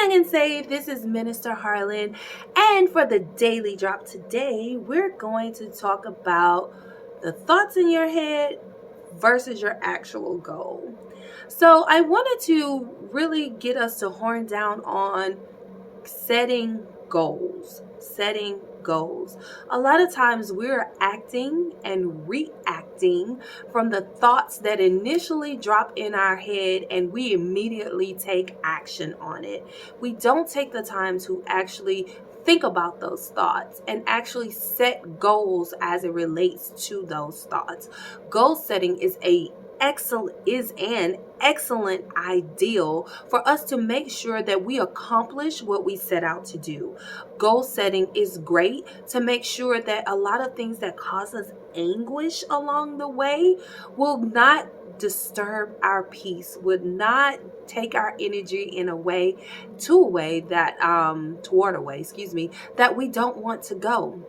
Young and Saved. This is Minister Harlan. And for the daily drop today, we're going to talk about the thoughts in your head versus your actual goal. So I wanted to really get us to horn down on setting goals. A lot of times we're acting and reacting from the thoughts that initially drop in our head, and we immediately take action on it. We don't take the time to actually think about those thoughts and actually set goals as it relates to those thoughts. Goal setting is an excellent ideal for us to make sure that we accomplish what we set out to do. Goal setting is great to make sure that a lot of things that cause us anguish along the way will not disturb our peace, would not take our energy in a way that we don't want to go.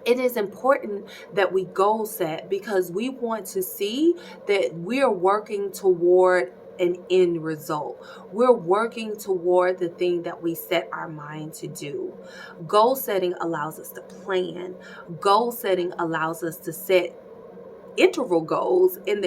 It is important that we goal set because we want to see that we're working toward an end result. We're working toward the thing that we set our mind to do. Goal setting allows us to plan. Goal setting allows us to set interval goals in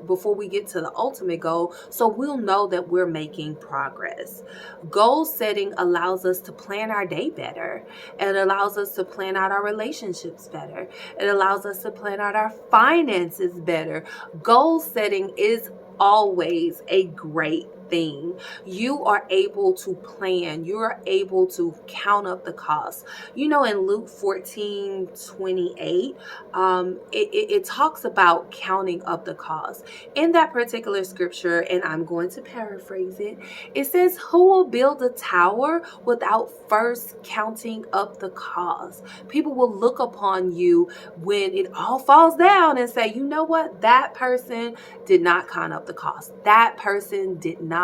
before we get to the ultimate goal, so we'll know that we're making progress. Goal setting allows us to plan our day better. It allows us to plan out our relationships better. It allows us to plan out our finances better. Goal setting is always a great thing. You are able to plan. You are able to count up the cost. You know, in Luke 14:28, it talks about counting up the cost. In that particular scripture, and I'm going to paraphrase it, it says, "Who will build a tower without first counting up the cost?" People will look upon you when it all falls down and say, you know what? That person did not count up the cost. That person did not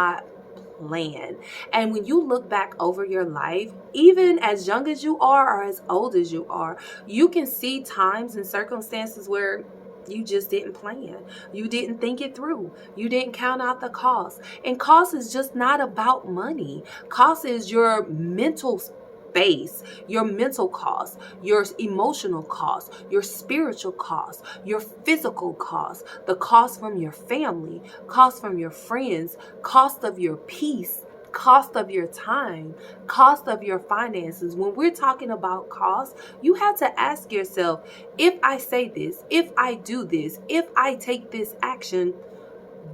plan. And when you look back over your life, even as young as you are or as old as you are, you can see times and circumstances where you just didn't plan. You didn't think it through. You didn't count out the cost. And cost is just not about money. Cost is your mental space, your mental cost, your emotional cost, your spiritual cost, your physical cost, the cost from your family, cost from your friends, cost of your peace, cost of your time, cost of your finances. When we're talking about cost, you have to ask yourself, if I say this, if I do this, if I take this action,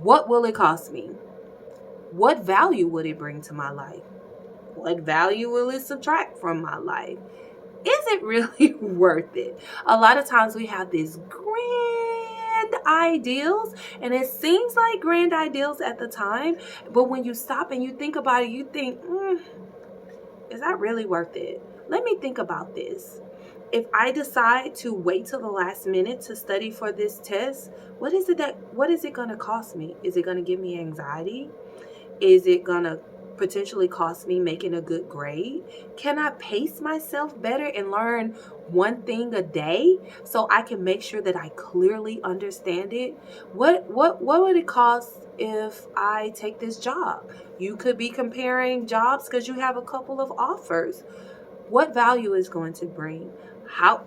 what will it cost me? What value would it bring to my life? What value will it subtract from my life? Is it really worth it? A lot of times we have these grand ideals, and it seems like grand ideals at the time, but when you stop and you think about it, you think, is that really worth it? Let me think about this. If I decide to wait till the last minute to study for this test, what is it going to cost me? Is it going to give me anxiety? Is it going to potentially cost me making a good grade? Can I pace myself better and learn one thing a day so I can make sure that I clearly understand it? What would it cost if I take this job? You could be comparing jobs because you have a couple of offers. What value is going to bring? How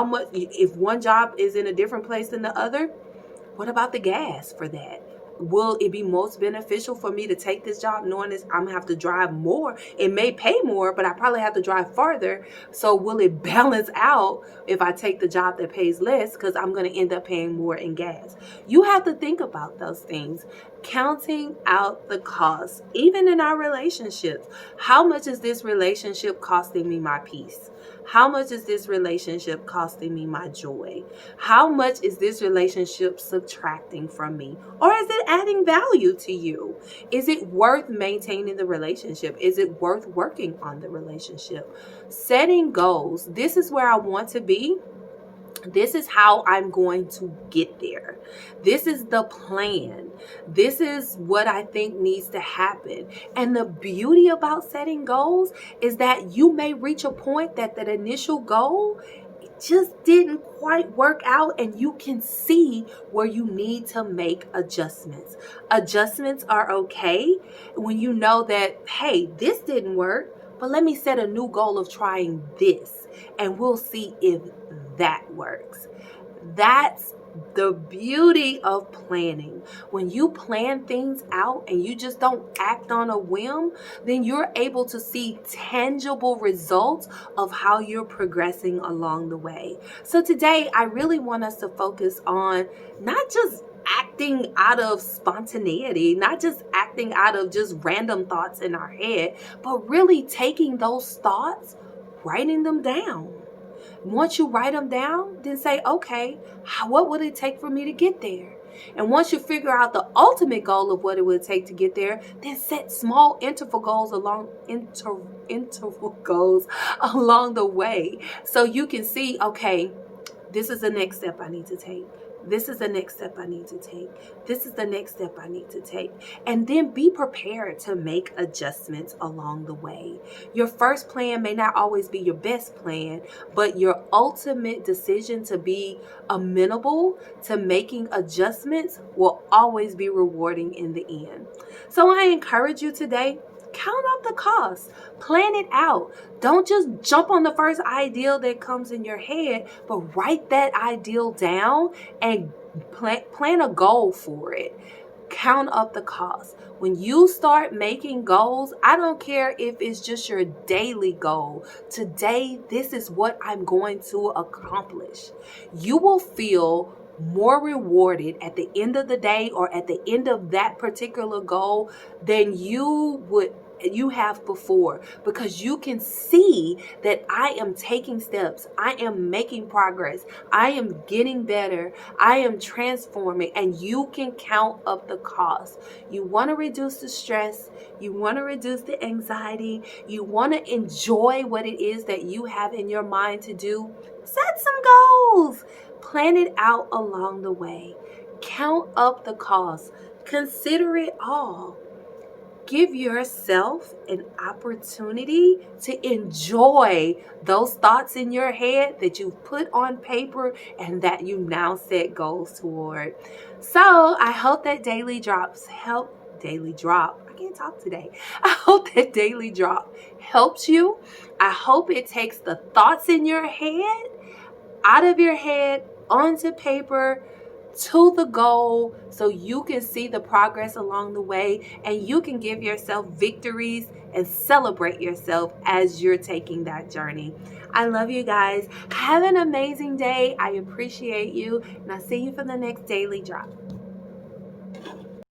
much, if one job is in a different place than the other? What about the gas for that? Will it be most beneficial for me to take this job knowing this I'm going to have to drive more? It may pay more, but I probably have to drive farther. So will it balance out if I take the job that pays less because I'm going to end up paying more in gas? You have to think about those things. Counting out the cost, even in our relationships. How much is this relationship costing me my peace? How much is this relationship costing me my joy? How much is this relationship subtracting from me? Or is it adding value to you? Is it worth maintaining the relationship? Is it worth working on the relationship? Setting goals. This is where I want to be. This is how I'm going to get there. This is the plan. This is what I think needs to happen. And the beauty about setting goals is that you may reach a point that initial goal just didn't quite work out, and you can see where you need to make adjustments. Adjustments are okay when you know that, hey, this didn't work, but let me set a new goal of trying this, and we'll see if that works. That's the beauty of planning. When you plan things out and you just don't act on a whim, then you're able to see tangible results of how you're progressing along the way. So today, I really want us to focus on not just acting out of spontaneity, not just acting out of just random thoughts in our head, but really taking those thoughts, writing them down. Once you write them down, then say, okay, what would it take for me to get there? And once you figure out the ultimate goal of what it would take to get there, then set small interval goals along the way, so you can see, okay, this is the next step I need to take. This is the next step I need to take. This is the next step I need to take. And then be prepared to make adjustments along the way. Your first plan may not always be your best plan, but your ultimate decision to be amenable to making adjustments will always be rewarding in the end. So I encourage you today, count up the costs. Plan it out. Don't just jump on the first ideal that comes in your head, but write that ideal down and plan a goal for it. Count up the costs. When you start making goals, I don't care if it's just your daily goal. Today, this is what I'm going to accomplish. You will feel more rewarded at the end of the day or at the end of that particular goal than you have before, because you can see that I am taking steps, I am making progress, I am getting better, I am transforming, and you can count up the cost. You want to reduce the stress, you want to reduce the anxiety, you want to enjoy what it is that you have in your mind to do. Set some goals. Plan it out along the way. Count up the cost. Consider it all. Give yourself an opportunity to enjoy those thoughts in your head that you've put on paper and that you now set goals toward. So I hope that daily drops help. Daily drop. I can't talk today. I hope that daily drop helps you. I hope it takes the thoughts in your head out of your head onto paper to the goal, so you can see the progress along the way and you can give yourself victories and celebrate yourself as you're taking that journey. I love you guys. Have an amazing day. I appreciate you, and I'll see you for the next daily drop.